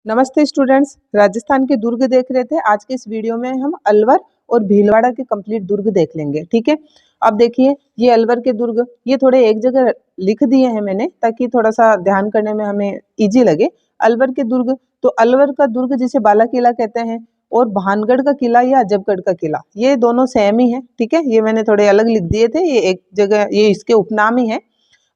नमस्ते स्टूडेंट्स, राजस्थान के दुर्ग देख रहे थे। आज के इस वीडियो में हम अलवर और भीलवाड़ा के कंप्लीट दुर्ग देख लेंगे। ठीक है, अब देखिए ये अलवर के दुर्ग, ये थोड़े एक जगह लिख दिए हैं मैंने ताकि थोड़ा सा ध्यान करने में हमें इजी लगे। अलवर के दुर्ग, तो अलवर का दुर्ग जिसे बाला किला कहते हैं, और भानगढ़ का किला या अजबगढ़ का किला, ये दोनों सेम ही है। ठीक है, ये मैंने थोड़े अलग लिख दिए थे, ये एक जगह, ये इसके उपनाम ही है।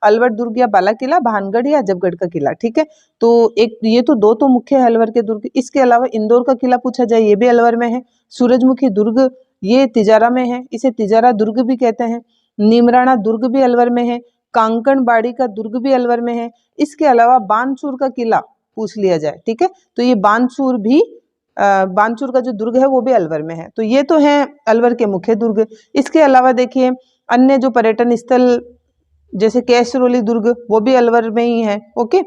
अलवर दुर्ग या बाला किला, भानगढ़ या अजबगढ़ का किला। ठीक है, तो एक ये तो दो तो मुख्य है अलवर के दुर्ग। इसके अलावा इंदौर का किला पूछा जाए, ये भी अलवर में है। सूरजमुखी दुर्ग ये तिजारा में है, इसे तिजारा दुर्ग भी कहते हैं। नीमराणा दुर्ग भी अलवर में है। कांकणबाड़ी का दुर्ग भी अलवर में है। इसके अलावा बानसूर का किला पूछ लिया जाए, ठीक है, तो ये बानसूर भी बानसूर का जो दुर्ग है वो भी अलवर में है। तो ये तो है अलवर के मुख्य दुर्ग। इसके अलावा देखिए अन्य जो पर्यटन स्थल जैसे कैसरोली दुर्ग, वो भी अलवर में ही है। ओके,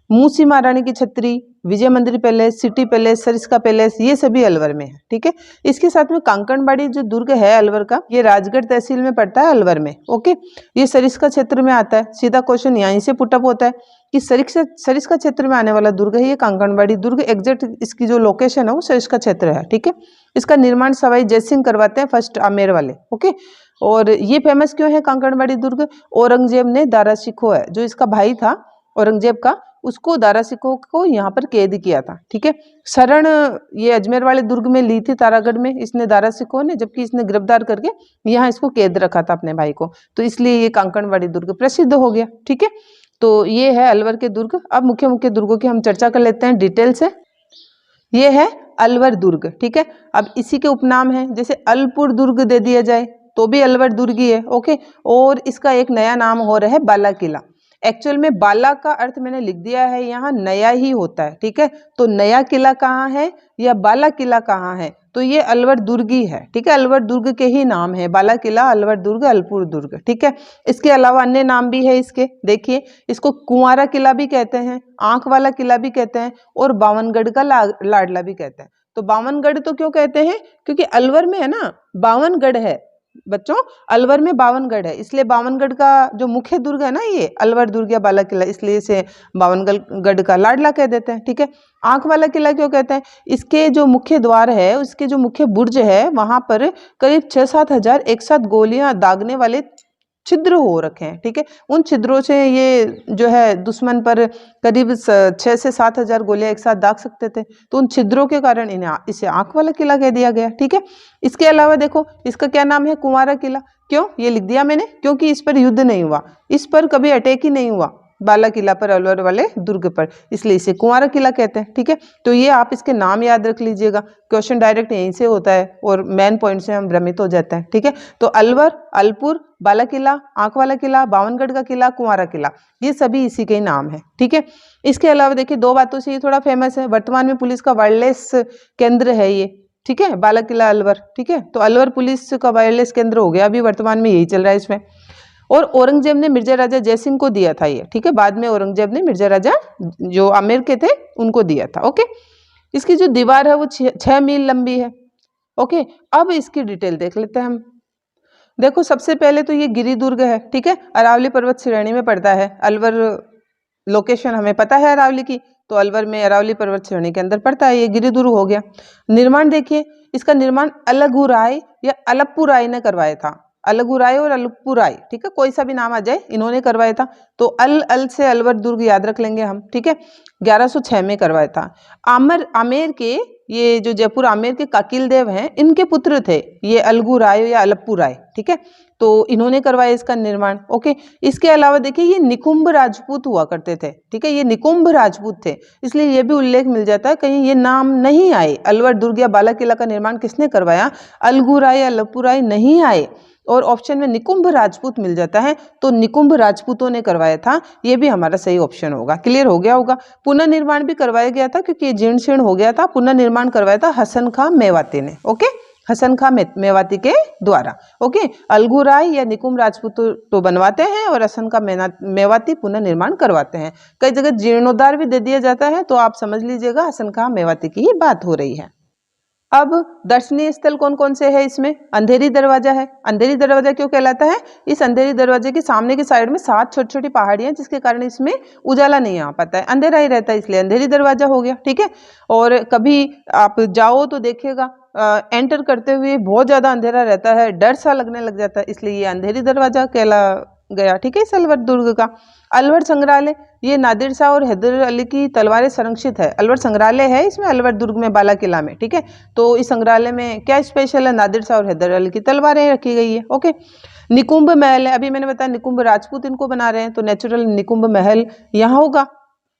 मूसी महारानी की छतरी, विजय मंदिर palace, city palace, Sariska palace, ये सभी अलवर में है। ठीक है, इसके साथ में कांकणबाड़ी जो दुर्ग है अलवर का, ये राजगढ़ तहसील में पड़ता है अलवर में। ओके, ये सरिस्का क्षेत्र में आता है। सीधा क्वेश्चन यहीं से पुटअप होता है कि सरिस्का क्षेत्र में आने वाला दुर्ग है ये कांकणबाड़ी दुर्ग। एग्जैक्ट इसकी जो लोकेशन है वो सरिस्का क्षेत्र है। ठीक है, इसका निर्माण सवाई जयसिंह करवाते हैं, फर्स्ट आमेर वाले। ओके, और ये फेमस क्यों है कांकणबाड़ी दुर्ग? औरंगजेब ने दारा शिकोह है, जो इसका भाई था औरंगजेब का, उसको दारा शिकोह को यहाँ पर कैद किया था। ठीक है, शरण ये अजमेर वाले दुर्ग में ली थी, तारागढ़ में, इसने दारा शिकोह ने, जबकि इसने गिरफ्तार करके यहाँ इसको कैद रखा था अपने भाई को, तो इसलिए ये कांकणबाड़ी दुर्ग प्रसिद्ध हो गया। ठीक है, तो ये है अलवर के दुर्ग। अब मुख्य मुख्य दुर्गों की हम चर्चा कर लेते हैं डिटेल से। ये है अलवर दुर्ग। ठीक है, अब इसी के उपनाम है, जैसे अलपुर दुर्ग दे दिया जाए तो भी अलवर दुर्ग ही है। ओके, और इसका एक नया नाम हो रहा है बाला किला। एक्चुअल में बाला का अर्थ मैंने लिख दिया है यहाँ नया ही होता है। ठीक है, तो नया किला कहाँ है या बाला किला कहाँ है? तो ये अलवर दुर्ग ही है। ठीक है, अलवर दुर्ग के ही नाम है, बाला किला, अलवर दुर्ग, अलपुर दुर्ग। ठीक है, इसके अलावा अन्य नाम भी है इसके। देखिए, इसको कुंवारा किला भी कहते हैं, आंख वाला किला भी कहते हैं, और बावनगढ़ का लाडला भी कहते हैं। तो बावनगढ़ तो क्यों कहते हैं? क्योंकि अलवर में है ना बावनगढ़ है बच्चों, अलवर में बावनगढ़ है, इसलिए बावनगढ़ का जो मुख्य दुर्ग है ना ये अलवर दुर्ग या बाला किला, इसलिए इसे बावनगढ़ का लाडला कह देते हैं। ठीक है, आंख वाला किला क्यों कहते हैं? इसके जो मुख्य द्वार है, उसके जो मुख्य बुर्ज है, वहां पर करीब 6-7 हजार एक साथ गोलियां दागने वाले छिद्र हो रखे हैं। ठीक है, उन छिद्रों से ये जो है दुश्मन पर करीब 6 से 7 हजार गोलियां एक साथ दाग सकते थे, तो उन छिद्रों के कारण इन्हें इसे आंख वाला किला कह दिया गया। ठीक है, इसके अलावा देखो इसका क्या नाम है, कुंवारा किला। क्यों ये लिख दिया मैंने? क्योंकि इस पर युद्ध नहीं हुआ, इस पर कभी अटैक ही नहीं हुआ, बाला किला पर, अलवर वाले दुर्ग पर, इसलिए इसे कुंवारा किला कहते हैं। ठीक है, तो ये आप इसके नाम याद रख लीजिएगा, क्वेश्चन डायरेक्ट यहीं से होता है और मेन पॉइंट से हम भ्रमित हो जाते हैं। ठीक है, तो अलवर, अलपुर, बाला किला, आंख वाला किला, बावनगढ़ का किला, कुंवारा किला, ये सभी इसी के ही नाम है। ठीक है, इसके अलावा देखिए दो बातों से ये थोड़ा फेमस है, वर्तमान में पुलिस का वायरलेस केंद्र है ये। ठीक है, बाला किला अलवर। ठीक है, तो अलवर पुलिस का वायरलेस केंद्र हो गया, अभी वर्तमान में यही चल रहा है इसमें। और औरंगजेब ने मिर्जा राजा जयसिंह को दिया था ये। ठीक है, बाद में औरंगजेब ने मिर्जा राजा जो आमेर के थे उनको दिया था। ओके, इसकी जो दीवार है वो 6 मील लंबी है। ओके, अब इसकी डिटेल देख लेते हैं हम। देखो सबसे पहले तो ये गिरी दुर्ग है। ठीक है, अरावली पर्वत श्रेणी में पड़ता है। अलवर लोकेशन हमें पता है अरावली की, तो अलवर में अरावली पर्वत श्रेणी के अंदर पड़ता है, ये गिरी दुर्ग हो गया। निर्माण देखिए, इसका निर्माण अलगू राय या अलप्पू राय ने करवाया था। अलगू राय और अलप्पू राय, ठीक है, कोई सा भी नाम आ जाए, इन्होंने करवाया था। तो अल से अलवर दुर्ग याद रख लेंगे हम। ठीक है, 1106 में करवाया था। आमेर के, ये जो जयपुर आमेर के काकिल देव हैं, इनके पुत्र थे ये अलगू राय या अलप्पू राय। ठीक है, तो इन्होंने करवाया इसका निर्माण। ओके, इसके अलावा देखिए ये निकुंभ राजपूत हुआ करते थे। ठीक है, ये निकुंभ राजपूत थे, इसलिए ये भी उल्लेख मिल जाता है, कहीं ये नाम नहीं आए। अलवर दुर्ग या बाला किला का निर्माण किसने करवाया? अलगू राय या अलप्पू राय नहीं आए, और ऑप्शन में निकुंभ राजपूत मिल जाता है, तो निकुंभ राजपूतों ने करवाया था, ये भी हमारा सही ऑप्शन होगा। क्लियर हो गया होगा। पुनर्निर्माण भी करवाया गया था क्योंकि ये जीर्ण शीर्ण हो गया था, पुनर्निर्माण करवाया था हसन खां मेवाती ने। ओके, हसन खां मेवाती के द्वारा। ओके, अलगू राय या निकुंभ राजपूत तो बनवाते हैं और हसन खां मेवाती पुनर्निर्माण करवाते हैं। कई जगह जीर्णोद्धार भी दे दिया जाता है, तो आप समझ लीजिएगा हसन खां मेवाती की ही बात हो रही है। अब दर्शनीय स्थल कौन कौन से है इसमें? अंधेरी दरवाजा है। अंधेरी दरवाजा क्यों कहलाता है? इस अंधेरी दरवाजे के सामने की साइड में 7 छोटी छोटी पहाड़ियां, जिसके कारण इसमें उजाला नहीं आ पाता है, अंधेरा ही रहता है, इसलिए अंधेरी दरवाजा हो गया। ठीक है। और कभी आप जाओ तो देखिएगा एंटर करते हुए बहुत ज्यादा अंधेरा रहता है, डर सा लगने लग जाता है, इसलिए ये अंधेरी दरवाजा कहला गया। ठीक है। इस अलवर दुर्ग का अलवर संग्रहालय, ये नादिर शाह और हैदर अली की तलवारें संरक्षित है। अलवर संग्रहालय है इसमें अलवर दुर्ग में, बाला किला में। ठीक है। तो इस संग्रहालय में क्या स्पेशल है? नादिर शाह और हैदर अली की तलवारें रखी गई है। ओके। निकुंभ महल है, अभी मैंने बताया निकुंभ राजपूत इनको बना रहे हैं, तो नेचुरल निकुंभ महल यहाँ होगा।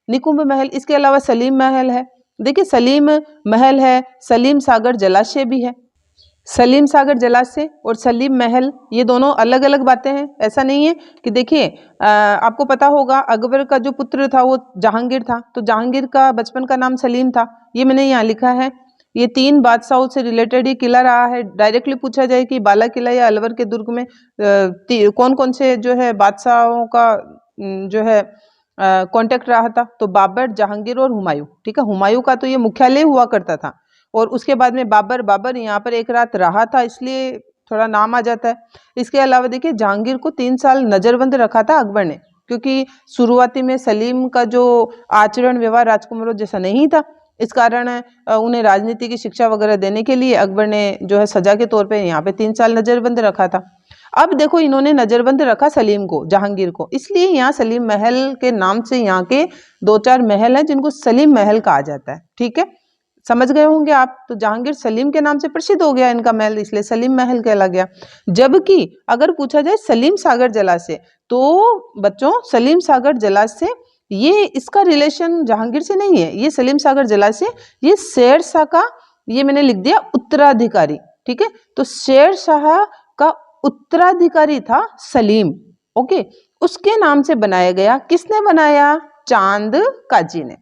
निकुंभ महल, इसके अलावा सलीम महल है। देखिए सलीम महल है, सलीम सागर जलाशय भी है। सलीम सागर जलाशय और सलीम महल ये दोनों अलग अलग बातें हैं, ऐसा नहीं है कि देखिए आपको पता होगा अकबर का जो पुत्र था वो जहांगीर था, तो जहांगीर का बचपन का नाम सलीम था, ये मैंने यहाँ लिखा है। ये 3 बादशाहों से रिलेटेड ये किला रहा है। डायरेक्टली पूछा जाए कि बाला किला या अलवर के दुर्ग में कौन कौन से जो है बादशाहों का जो है कांटेक्ट रहा था, तो बाबर, जहांगीर और हुमायूं। ठीक है। हुमायूं का तो ये मुख्यालय हुआ करता था, और उसके बाद में बाबर यहाँ पर एक रात रहा था, इसलिए थोड़ा नाम आ जाता है। इसके अलावा देखिए जहांगीर को 3 साल नजरबंद रखा था अकबर ने, क्योंकि शुरुआती में सलीम का जो आचरण व्यवहार राजकुमारों जैसा नहीं था, इस कारण उन्हें राजनीति की शिक्षा वगैरह देने के लिए अकबर ने जो है सजा के तौर पे यहाँ पे 3 साल नजरबंद रखा था। अब देखो इन्होंने नजरबंद रखा सलीम को, जहांगीर को, इसलिए यहाँ सलीम महल के नाम से यहाँ के 2-4 महल हैं जिनको सलीम महल कहा जाता है। ठीक है। समझ गए होंगे आप। तो जहांगीर सलीम के नाम से प्रसिद्ध हो गया इनका महल, इसलिए सलीम महल कहला गया। जबकि अगर पूछा जाए सलीम सागर जलाशय, तो बच्चों सलीम सागर जलाशय ये इसका रिलेशन जहांगीर से नहीं है। ये सलीम सागर जलाशय ये शेर शाह का, ये मैंने लिख दिया उत्तराधिकारी। ठीक है। तो शेर शाह का उत्तराधिकारी था सलीम। ओके। उसके नाम से बनाया गया। किसने बनाया? चांद काजी ने।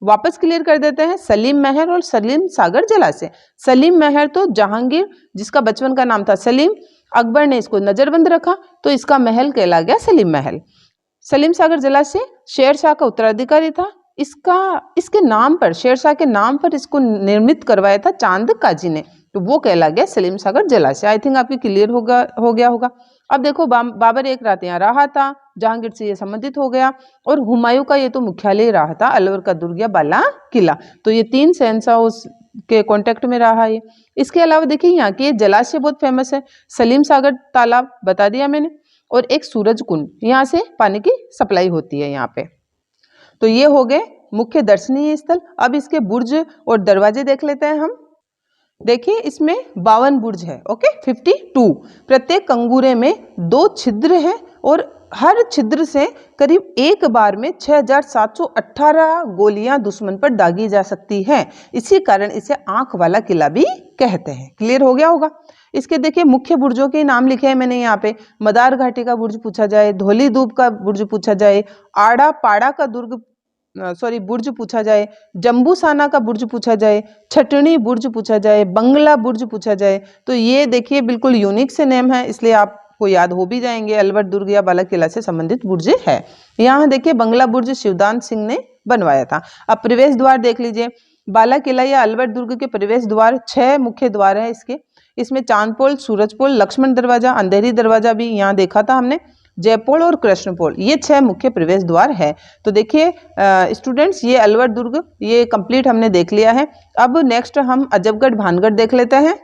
वापस क्लियर कर देते हैं, सलीम महल और सलीम सागर जलाशय। सलीम महल तो जहांगीर जिसका बचपन का नाम था सलीम, अकबर ने इसको नजरबंद रखा, तो इसका महल कहला गया सलीम महल। सलीम सागर जलाशय शेर शाह का उत्तराधिकारी था, इसके नाम पर, शेर शाह के नाम पर इसको निर्मित करवाया था चांद काजी ने, तो वो कहला गया सलीम सागर जलाशय। आई थिंक आपकी क्लियर हो गया होगा। अब देखो बाबर एक रात यहाँ रहा था, जहांगीर से ये संबंधित हो गया, और हुमायूं का ये तो मुख्यालय रहा था अलवर का दुर्ग या बाला किला, तो ये 3 शहंशाह के कांटेक्ट में रहा है। इसके अलावा देखिए यहाँ की जलाशय बहुत फेमस है, सलीम सागर तालाब बता दिया मैंने, और एक सूरज कुंड, यहाँ से पानी की सप्लाई होती है यहाँ पे। तो ये हो गए मुख्य दर्शनीय स्थल। अब इसके बुर्ज और दरवाजे देख लेते हैं हम। देखिए इसमें 52 बुर्ज है। ओके। 52। प्रत्येक कंगूरे में 2 छिद्र हैं, और हर छिद्र से करीब एक बार में 6718 गोलियां दुश्मन पर दागी जा सकती हैं। इसी कारण इसे आंख वाला किला भी कहते हैं। क्लियर हो गया होगा। इसके देखिए मुख्य बुर्जों के नाम लिखे हैं मैंने यहाँ पे। मदार घाटी का बुर्ज पूछा जाए, धौली दूब का बुर्ज पूछा जाए, आड़ा पाड़ा का बुर्ज पूछा जाए, जम्बूसाना का बुर्ज पूछा जाए, छटनी बुर्ज पूछा जाए, बंगला बुर्ज पूछा जाए, तो ये देखिए बिल्कुल यूनिक से नेम है, इसलिए आपको याद हो भी जाएंगे। अलवर दुर्ग या बाला किला से संबंधित बुर्ज है। यहाँ देखिए बंगला बुर्ज शिवदान सिंह ने बनवाया था। अब प्रवेश द्वार देख लीजिए। बाला किला या अलवर दुर्ग के प्रवेश द्वार 6 मुख्य द्वार है इसमें चांदपोल, सूरजपोल, लक्ष्मण दरवाजा, अंधेरी दरवाजा भी यहाँ देखा था हमने, जयपोल और कृष्णपोल, ये 6 मुख्य प्रवेश द्वार है। तो देखिए स्टूडेंट्स ये अलवर दुर्ग ये कंप्लीट हमने देख लिया है। अब नेक्स्ट हम अजबगढ़ भानगढ़ देख लेते हैं।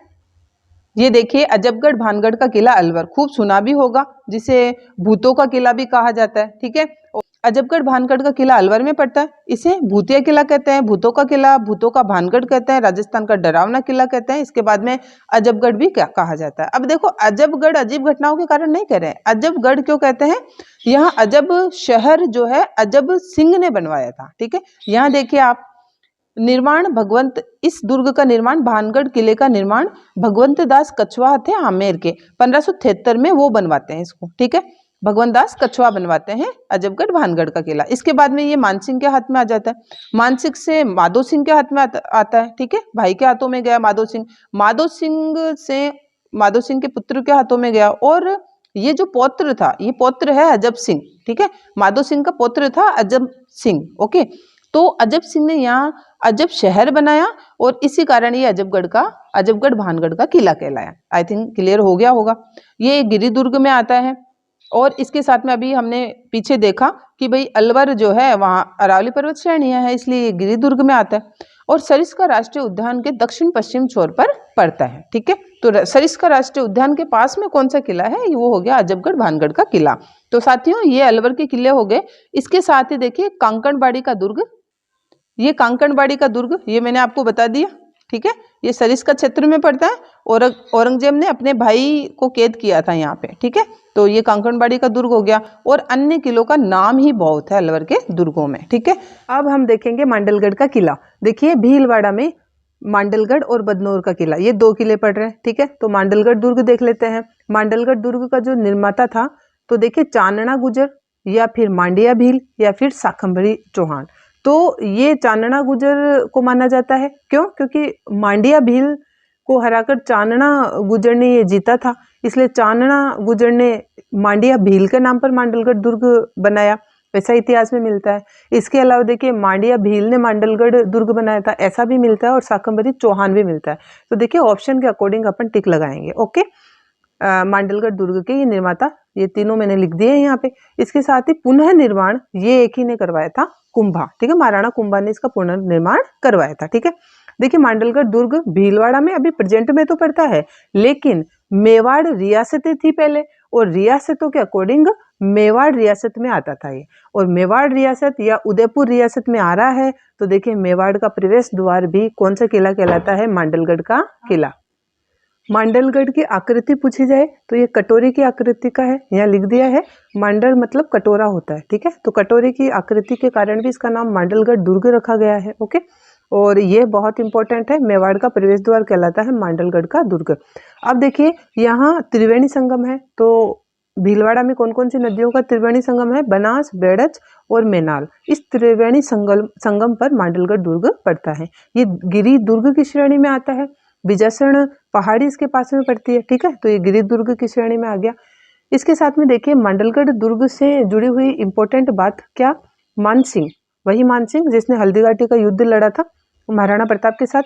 ये देखिए अजबगढ़ भानगढ़ का किला अलवर, खूब सुना भी होगा, जिसे भूतों का किला भी कहा जाता है। ठीक है। अजबगढ़ भानगढ़ का किला अलवर में पड़ता है, इसे भूतिया किला कहते हैं, भूतों का किला, भूतों का भानगढ़ कहते हैं, राजस्थान का डरावना किला कहते हैं। इसके बाद में अजबगढ़ भी क्या कहा जाता है। अब देखो अजबगढ़ अजीब घटनाओं के कारण नहीं कह रहे हैं, अजबगढ़ क्यों कहते हैं? यहाँ अजब शहर जो है अजब सिंह ने बनवाया था। ठीक है। यहाँ देखिए आप निर्माण भगवंत, इस दुर्ग का निर्माण, भानगढ़ किले का निर्माण भगवंत दास कछवाहा थे आमेर के, 1573 में वो बनवाते हैं इसको। ठीक है। भगवंत दास कछवाहा बनवाते हैं अजबगढ़ भानगढ़ का किला। इसके बाद में ये मानसिंह के हाथ में आ जाता है, मानसिंह से माधो सिंह के हाथ में आता है। ठीक है। भाई के हाथों में गया माधो सिंह, माधो सिंह से माधो सिंह के पुत्र के हाथों में गया, और ये जो पौत्र था ये पौत्र है अजब सिंह। ठीक है। माधो सिंह का पौत्र था अजब सिंह। ओके। तो अजब सिंह ने यहाँ अजब शहर बनाया और इसी कारण ये अजबगढ़ भानगढ़ का किला कहलाया। आई थिंक क्लियर हो गया होगा। ये गिरि दुर्ग में आता है और इसके साथ में अभी हमने पीछे देखा कि भाई अलवर जो है वहाँ अरावली पर्वत श्रेणियां है, इसलिए ये गिरि दुर्ग में आता है और सरिस्का राष्ट्रीय उद्यान के दक्षिण पश्चिम छोर पर पड़ता है। ठीक है, तो सरिस्का राष्ट्रीय उद्यान के पास में कौन सा किला है, वो हो गया अजबगढ़ भानगढ़ का किला। तो साथियों ये अलवर के किले हो गए। इसके साथ ही देखिए कांकड़बाड़ी का दुर्ग, ये कांकड़बाड़ी का दुर्ग ये मैंने आपको बता दिया। ठीक है, ये सरिस्का क्षेत्र में पड़ता है और औरंगजेब ने अपने भाई को कैद किया था यहाँ पे। ठीक है, तो ये कांकड़बाड़ी का दुर्ग हो गया और अन्य किलों का नाम ही बहुत है अलवर के दुर्गों में। ठीक है, अब हम देखेंगे मांडलगढ़ का किला। देखिए भीलवाड़ा में मांडलगढ़ और बदनौर का किला, ये 2 किले पड़ रहे हैं। ठीक है, तो मांडलगढ़ दुर्ग देख लेते हैं। मांडलगढ़ दुर्ग का जो निर्माता था तो देखिए चांदना गुजर या फिर मांडिया भील या फिर शाकंभरी चौहान। तो ये चांदना गुजर को माना जाता है। क्यों? क्योंकि मांडिया भील को हराकर चांदना गुजर ने ये जीता था, इसलिए चांदना गुजर ने मांडिया भील के नाम पर मांडलगढ़ दुर्ग बनाया, ऐसा इतिहास में मिलता है। इसके अलावा देखिए मांडिया भील ने मांडलगढ़ दुर्ग बनाया था, ऐसा भी मिलता है और शाकंभरी चौहान भी मिलता है। तो देखिए ऑप्शन के अकॉर्डिंग अपन टिक लगाएंगे। ओके, मांडलगढ़ दुर्ग के ये निर्माता ये तीनों मैंने लिख दिए हैं यहाँ पे। इसके साथ ही पुनः निर्माण ये एक ही ने करवाया था, कुंभा। ठीक है, महाराणा कुंभा ने इसका पुनर्निर्माण करवाया था। ठीक है, देखिए मांडलगढ़ दुर्ग भीलवाड़ा में अभी प्रेजेंट में तो पड़ता है, लेकिन मेवाड़ रियासतें थी पहले और रियासतों के अकॉर्डिंग मेवाड़ रियासत में आता था ये, और मेवाड़ रियासत या उदयपुर रियासत में आ रहा है। तो देखिए मेवाड़ का प्रवेश द्वार भी कौन सा किला कहलाता है, मांडलगढ़ का किला। मांडलगढ़ की आकृति पूछी जाए तो ये कटोरी की आकृति का है, यहाँ लिख दिया है। मांडल मतलब कटोरा होता है। ठीक है, तो कटोरी की आकृति के कारण भी इसका नाम मांडलगढ़ दुर्ग रखा गया है। ओके, और ये बहुत इंपॉर्टेंट है, मेवाड़ का प्रवेश द्वार कहलाता है मांडलगढ़ का दुर्ग। अब देखिए यहाँ त्रिवेणी संगम है, तो भीलवाड़ा में कौन कौन सी नदियों का त्रिवेणी संगम है, बनास, बेड़च और मेनाल। इस त्रिवेणी संगम पर मांडलगढ़ दुर्ग पड़ता है। ये गिरि दुर्ग की श्रेणी में आता है। विजयसरण पहाड़ी इसके पास में पड़ती है। ठीक है, तो ये गिरि दुर्ग की श्रेणी में आ गया। इसके साथ में देखिए मांडलगढ़ दुर्ग से जुड़ी हुई इंपॉर्टेंट बात क्या, मानसिंह, वही मानसिंह जिसने हल्दीघाटी का युद्ध लड़ा था महाराणा प्रताप के साथ।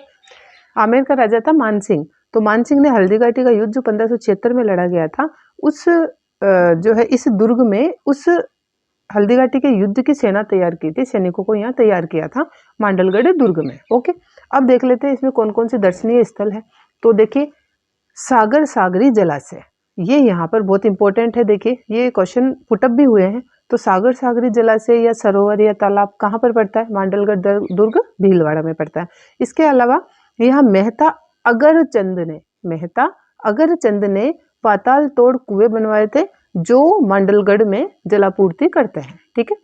आमेर का राजा था मानसिंह, तो मानसिंह ने हल्दीघाटी का युद्ध जो 1576 में लड़ा गया था, उस जो है इस दुर्ग में उस हल्दीघाटी के युद्ध की सेना तैयार की थी, सैनिकों को यहाँ तैयार किया था मांडलगढ़ दुर्ग में। ओके, अब देख लेते हैं इसमें कौन कौन से दर्शनीय स्थल है। तो देखिए सागर सागरी जलाशय, ये यहाँ पर बहुत इंपॉर्टेंट है। देखिए ये क्वेश्चन पुटअप भी हुए हैं। तो सागर सागरी जलाशय या सरोवर या तालाब कहाँ पर पड़ता है, मांडलगढ़ दुर्ग भीलवाड़ा में पड़ता है। इसके अलावा यहाँ मेहता अगरचंद ने पाताल तोड़ कुएं बनवाए थे जो मांडलगढ़ में जलापूर्ति करते हैं। ठीक है,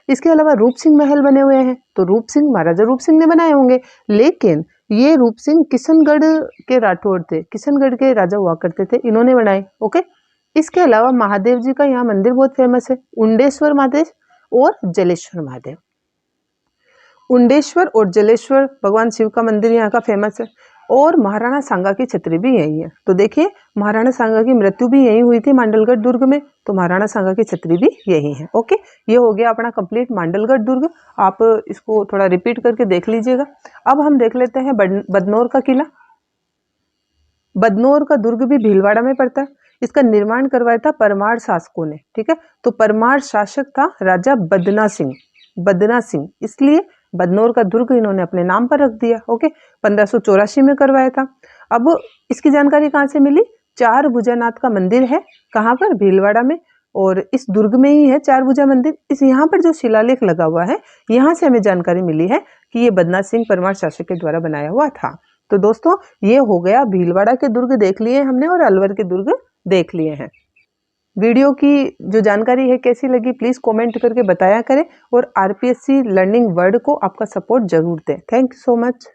इसके अलावा रूप सिंह महल बने हुए हैं, तो रूप सिंह महाराजा रूप सिंह ने बनाए होंगे, लेकिन ये रूप सिंह किशनगढ़ के राठौड़ थे, किशनगढ़ के राजा हुआ करते थे, इन्होंने बनाए। ओके, इसके अलावा महादेव जी का यहाँ मंदिर बहुत फेमस है, उंडेश्वर महादेव और जलेश्वर महादेव। उंडेश्वर और जलेश्वर भगवान शिव का मंदिर यहाँ का फेमस है, और महाराणा सांगा की छतरी भी यही है। तो देखिए महाराणा सांगा की मृत्यु भी यही हुई थी मांडलगढ़ दुर्ग में, तो महाराणा सांगा की छतरी भी यही है। ओके, ये हो गया अपना कंप्लीट मांडलगढ़ दुर्ग। आप इसको थोड़ा रिपीट करके देख लीजिएगा। अब हम देख लेते हैं बदनौर का किला। बदनौर का दुर्ग भी भीलवाड़ा में पड़ता है। इसका निर्माण करवाया था परमार शासकों ने। ठीक है, तो परमार शासक था राजा बदना सिंह, इसलिए बदनौर का दुर्ग इन्होंने अपने नाम पर रख दिया। ओके, 1584 में करवाया था। अब इसकी जानकारी कहाँ से मिली, चार भुजानाथ का मंदिर है, कहाँ पर, भीलवाड़ा में, और इस दुर्ग में ही है चार भुजा मंदिर। इस यहाँ पर जो शिलालेख लगा हुआ है, यहाँ से हमें जानकारी मिली है कि ये बदना सिंह परमार शासक के द्वारा बनाया हुआ था। तो दोस्तों ये हो गया, भीलवाड़ा के दुर्ग देख लिए हमने और अलवर के दुर्ग देख लिए हैं। वीडियो की जो जानकारी है कैसी लगी प्लीज़ कमेंट करके बताया करें, और आरपीएससी लर्निंग वर्ल्ड को आपका सपोर्ट जरूर दें। Thank you so much.